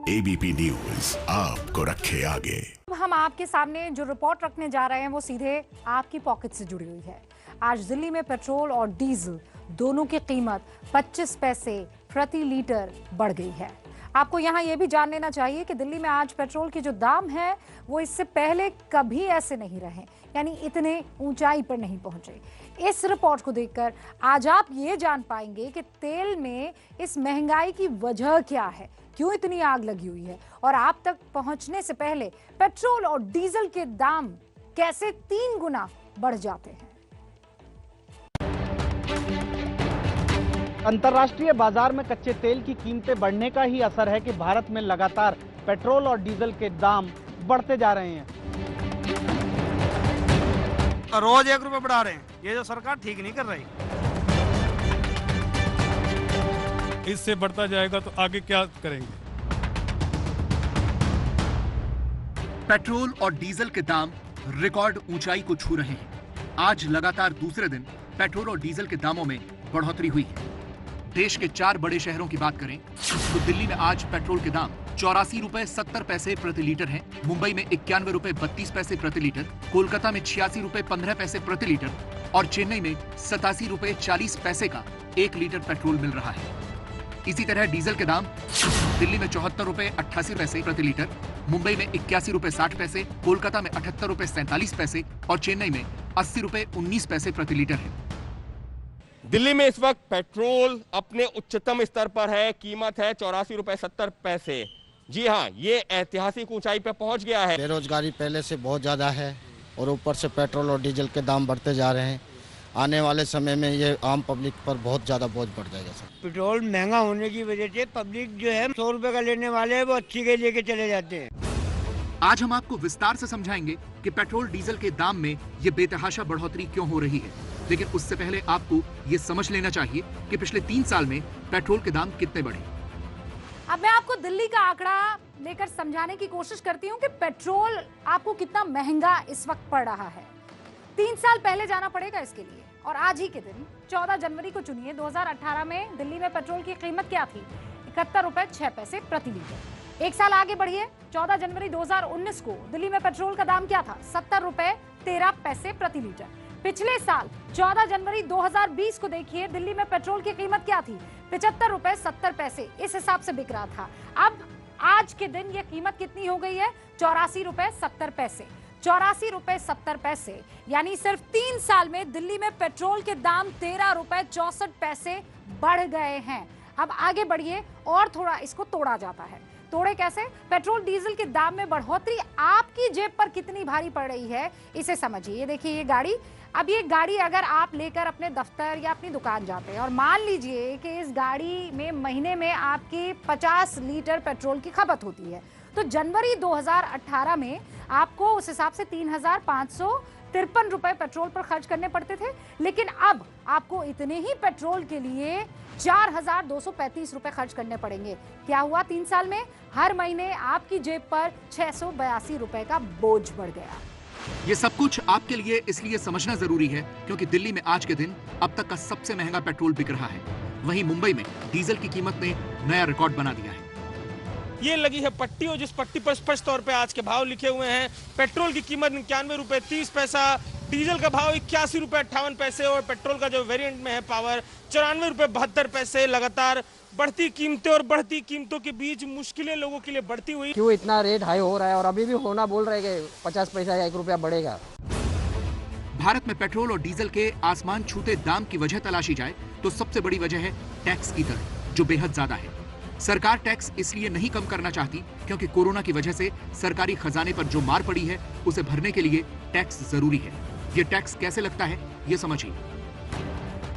ABP news आपको रखे आगे। हम आपके सामने जो रिपोर्ट रखने जा रहे हैं वो सीधे आपकी पॉकेट से जुड़ी हुई है। आज दिल्ली में पेट्रोल और डीजल दोनों की कीमत 25 पैसे प्रति लीटर बढ़ गई है। आपको यहाँ ये भी जान लेना चाहिए कि दिल्ली में आज पेट्रोल के जो दाम है वो इससे पहले कभी ऐसे नहीं रहे, यानी इतने ऊंचाई पर नहीं पहुंचे। इस रिपोर्ट को देखकर आज आप ये जान पाएंगे कि तेल में इस महंगाई की वजह क्या है, क्यों इतनी आग लगी हुई है, और आप तक पहुंचने से पहले पेट्रोल और डीजल के दाम कैसे 3 गुना बढ़ जाते हैं। अंतर्राष्ट्रीय बाजार में कच्चे तेल की कीमतें बढ़ने का ही असर है कि भारत में लगातार पेट्रोल और डीजल के दाम बढ़ते जा रहे हैं। रोज 1 रुपए बढ़ा रहे हैं, ये जो सरकार ठीक नहीं कर रही। इससे बढ़ता जाएगा तो आगे क्या करेंगे। पेट्रोल और डीजल के दाम रिकॉर्ड ऊंचाई को छू रहे हैं। आज लगातार दूसरे दिन पेट्रोल और डीजल के दामों में बढ़ोतरी हुई है। देश के 4 बड़े शहरों की बात करें तो दिल्ली में आज पेट्रोल के दाम 84 रुपए 70 पैसे प्रति लीटर है, मुंबई में 91 रुपए 32 पैसे प्रति लीटर, कोलकाता में 86 रुपए 15 पैसे प्रति लीटर और चेन्नई में 87 रुपए 40 पैसे का 1 लीटर पेट्रोल मिल रहा है। इसी तरह डीजल के दाम दिल्ली में 74 रुपए 88 पैसे प्रति लीटर, मुंबई में 81 रुपए 60 पैसे, कोलकाता में 78 रुपए 47 पैसे और चेन्नई में 80 रुपए 19 पैसे प्रति लीटर है। दिल्ली में इस वक्त पेट्रोल अपने उच्चतम स्तर पर है, कीमत है 84 रुपए 70 पैसे। जी हाँ, ये ऐतिहासिक ऊंचाई पे पहुंच गया है। बेरोजगारी पहले से बहुत ज्यादा है और ऊपर से पेट्रोल और डीजल के दाम बढ़ते जा रहे हैं। आने वाले समय में ये आम पब्लिक पर बहुत ज्यादा बोझ बढ़ जाएगा सर। पेट्रोल महंगा होने की वजह से पब्लिक जो है 100 रुपए का लेने वाले हैं वो अच्छी के लेके चले जाते हैं। आज हम आपको विस्तार से समझाएंगे कि पेट्रोल डीजल के दाम में ये बेतहाशा बढ़ोतरी क्यों हो रही है, लेकिन उससे पहले आपको ये समझ लेना चाहिए कि पिछले 3 साल में पेट्रोल के दाम कितने बढ़े। अब मैं आपको दिल्ली का आंकड़ा लेकर समझाने की कोशिश करती हूँ कि पेट्रोल आपको कितना महंगा इस वक्त पड़ रहा है। 3 साल पहले जाना पड़ेगा इसके लिए, और आज ही के दिन 14 जनवरी को चुनिए 2018 में दिल्ली में पेट्रोल की कीमत क्या थी? 71 रुपए 6 पैसे प्रति लीटर। 1 साल आगे बढ़िए, 14 जनवरी 2019 को दिल्ली में पेट्रोल का दाम क्या था? 70 रुपए 13 पैसे प्रति लीटर। पिछले साल 14 जनवरी 2020 को देखिए, दिल्ली में पेट्रोल की कीमत क्या थी? 75 रुपए 70 पैसे। इस हिसाब से बिक रहा था। अब आज के दिन यह कीमत कितनी हो गई है? 84 रुपए 70 पैसे। 84 रुपए 70 पैसे, यानी सिर्फ 3 साल में दिल्ली में पेट्रोल के दाम 13 रुपए 64 पैसे बढ़ गए हैं। अब आगे बढ़िए और थोड़ा इसको तोड़ा जाता है। तोड़े कैसे? पेट्रोल डीजल के दाम में बढ़ोतरी आपकी जेब पर कितनी भारी पड़ रही है, इसे समझिए। ये देखिए ये गाड़ी, अब ये गाड़ी अगर आप लेकर अपने दफ्तर या अपनी दुकान जाते हैं और मान लीजिए कि इस गाड़ी में महीने में आपकी 50 लीटर पेट्रोल की खपत होती है, तो जनवरी 2018 में आपको उस हिसाब से 3,553 रुपए पेट्रोल पर खर्च करने पड़ते थे, लेकिन अब आपको इतने ही पेट्रोल के लिए 4,235 रुपए खर्च करने पड़ेंगे। क्या हुआ 3 साल में? हर महीने आपकी जेब पर 682 रुपए का बोझ बढ़ गया। ये सब कुछ आपके लिए इसलिए समझना जरूरी है क्योंकि दिल्ली में आज के दिन अब तक का सबसे महंगा पेट्रोल बिक रहा है। वहीं मुंबई में डीजल की कीमत ने नया रिकॉर्ड बना दिया है। ये लगी है पट्टी, और जिस पट्टी पर स्पष्ट तौर पे आज के भाव लिखे हुए हैं। पेट्रोल की कीमत 91 रुपए 30 पैसा, डीजल का भाव 81 रुपए 58 पैसे और पेट्रोल का जो वेरिएंट में है पावर 94 रुपए 72 पैसे। लगातार बढ़ती कीमतें और बढ़ती कीमतों के बीच मुश्किलें लोगों के लिए बढ़ती हुई। क्यों इतना रेट हाई हो रहा है और अभी भी होना बोल रहे हैं 50 पैसा या 1 रुपया बढ़ेगा। भारत में पेट्रोल और डीजल के आसमान छूते दाम की वजह तलाशी जाए तो सबसे बड़ी वजह है टैक्स की दर, जो बेहद ज्यादा है। सरकार टैक्स इसलिए नहीं कम करना चाहती क्योंकि कोरोना की वजह से सरकारी खजाने पर जो मार पड़ी है उसे भरने के लिए टैक्स जरूरी है। ये टैक्स कैसे लगता है, ये समझिए।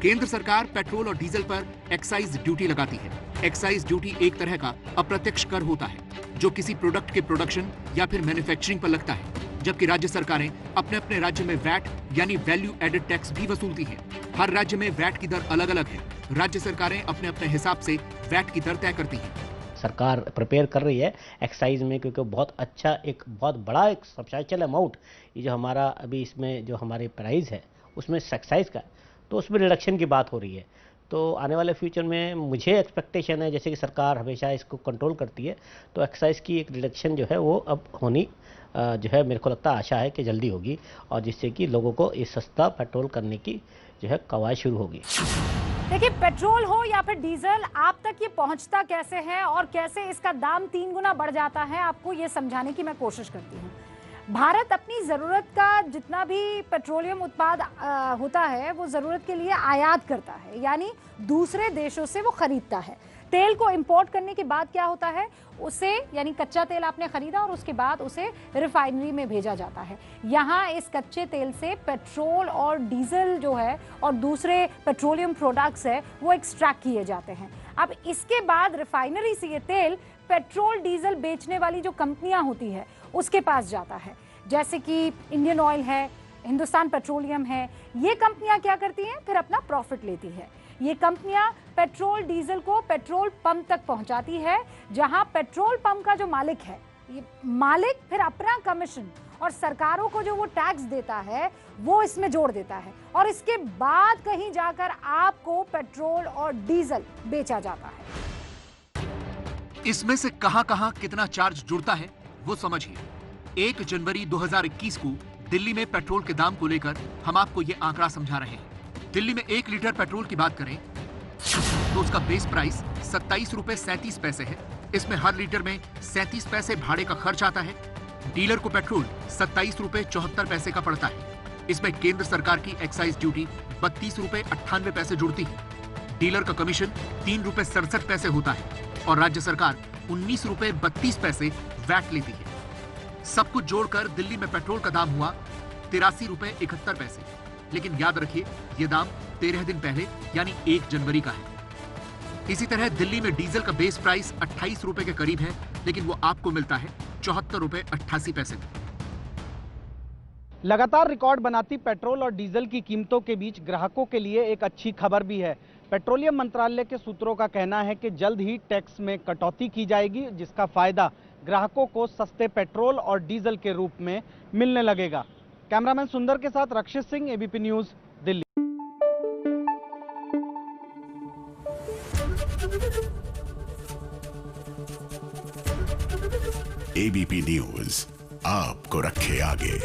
केंद्र सरकार पेट्रोल और डीजल पर एक्साइज ड्यूटी लगाती है। एक्साइज ड्यूटी एक तरह का अप्रत्यक्ष कर होता है जो किसी प्रोडक्ट के प्रोडक्शन या फिर मैन्युफैक्चरिंग पर लगता है, जबकि राज्य सरकारें अपने अपने राज्य में वैट यानी वैल्यू एडेड टैक्स भी वसूलती हैं। हर राज्य में वैट की दर अलग अलग है। राज्य सरकारें अपने अपने हिसाब से वैट की दर तय करती हैं। सरकार प्रिपेयर कर रही है एक्साइज में, क्योंकि बहुत अच्छा एक बहुत बड़ा एक सब्सटेंशियल अमाउंट ये जो हमारा अभी इसमें जो हमारे प्राइस है उसमें एक्साइज का, तो उसमें रिडक्शन की बात हो रही है। तो आने वाले फ्यूचर में मुझे एक्सपेक्टेशन है, जैसे कि सरकार हमेशा इसको कंट्रोल करती है, तो एक्साइज की एक रिडक्शन जो है वो अब होनी जो है मेरे को लगता है आशा है कि जल्दी होगी, और जिससे कि लोगों को ये सस्ता पेट्रोल करने की जो है कवायद शुरू होगी। देखिए, पेट्रोल हो या फिर डीजल, आप तक ये पहुंचता कैसे है और कैसे इसका दाम 3 गुना बढ़ जाता है, आपको ये समझाने की मैं कोशिश करती हूँ। भारत अपनी ज़रूरत का जितना भी पेट्रोलियम उत्पाद होता है वो ज़रूरत के लिए आयात करता है, यानी दूसरे देशों से वो खरीदता है। तेल को इंपोर्ट करने के बाद क्या होता है, उसे यानी कच्चा तेल आपने खरीदा और उसके बाद उसे रिफाइनरी में भेजा जाता है। यहाँ इस कच्चे तेल से पेट्रोल और डीजल जो है और दूसरे पेट्रोलियम प्रोडक्ट्स है वो एक्सट्रैक्ट किए जाते हैं। अब इसके बाद रिफाइनरी से ये तेल पेट्रोल डीजल बेचने वाली जो कंपनियां होती है उसके पास जाता है, जैसे कि इंडियन ऑयल है, हिंदुस्तान पेट्रोलियम है। ये कंपनियां क्या करती हैं, फिर अपना प्रॉफिट लेती है। ये कंपनियां पेट्रोल डीजल को पेट्रोल पंप तक पहुंचाती है, जहां पेट्रोल पंप का जो मालिक है, ये मालिक फिर अपना कमीशन और सरकारों को जो वो टैक्स देता है वो इसमें जोड़ देता है, और इसके बाद कहीं जाकर आपको पेट्रोल और डीजल बेचा जाता है। इसमें से कहां-कहां कितना चार्ज जुड़ता है वो समझिए। 1 जनवरी 2021 को दिल्ली में पेट्रोल के दाम को लेकर हम आपको ये आंकड़ा समझा रहे हैं। दिल्ली में 1 लीटर पेट्रोल की बात करें तो उसका बेस प्राइस 27 रुपए 37 पैसे है। इसमें हर लीटर में 37 पैसे भाड़े का खर्च आता है। डीलर को पेट्रोल 27 रुपए 74 पैसे का पड़ता है। इसमें केंद्र सरकार की एक्साइज ड्यूटी 32 रुपए 98 पैसे जुड़ती है। डीलर का कमीशन 3 रुपए 67 पैसे होता है और राज्य सरकार 19 रुपए 32 पैसे वैट लेती है। सब कुछ जोड़कर दिल्ली में पेट्रोल का दाम हुआ 83 रुपए 71 पैसे। लेकिन याद रखिए, ये दाम 13 दिन पहले यानी 1 जनवरी का है। इसी तरह दिल्ली में डीजल का बेस प्राइस 28 रुपए के करीब है, लेकिन वो आपको मिलता है 74 रुपए 88 पैसे में। लगातार रिकॉर्ड बनाती पेट्रोल और डीजल की कीमतों के बीच ग्राहकों के लिए एक अच्छी खबर भी है। पेट्रोलियम मंत्रालय के सूत्रों का कहना है कि जल्द ही टैक्स में कटौती की जाएगी, जिसका फायदा ग्राहकों को सस्ते पेट्रोल और डीजल के रूप में मिलने लगेगा। कैमरामैन सुंदर के साथ Rakshit Singh, ABP news, Delhi. ABP news आपको रखे आगे।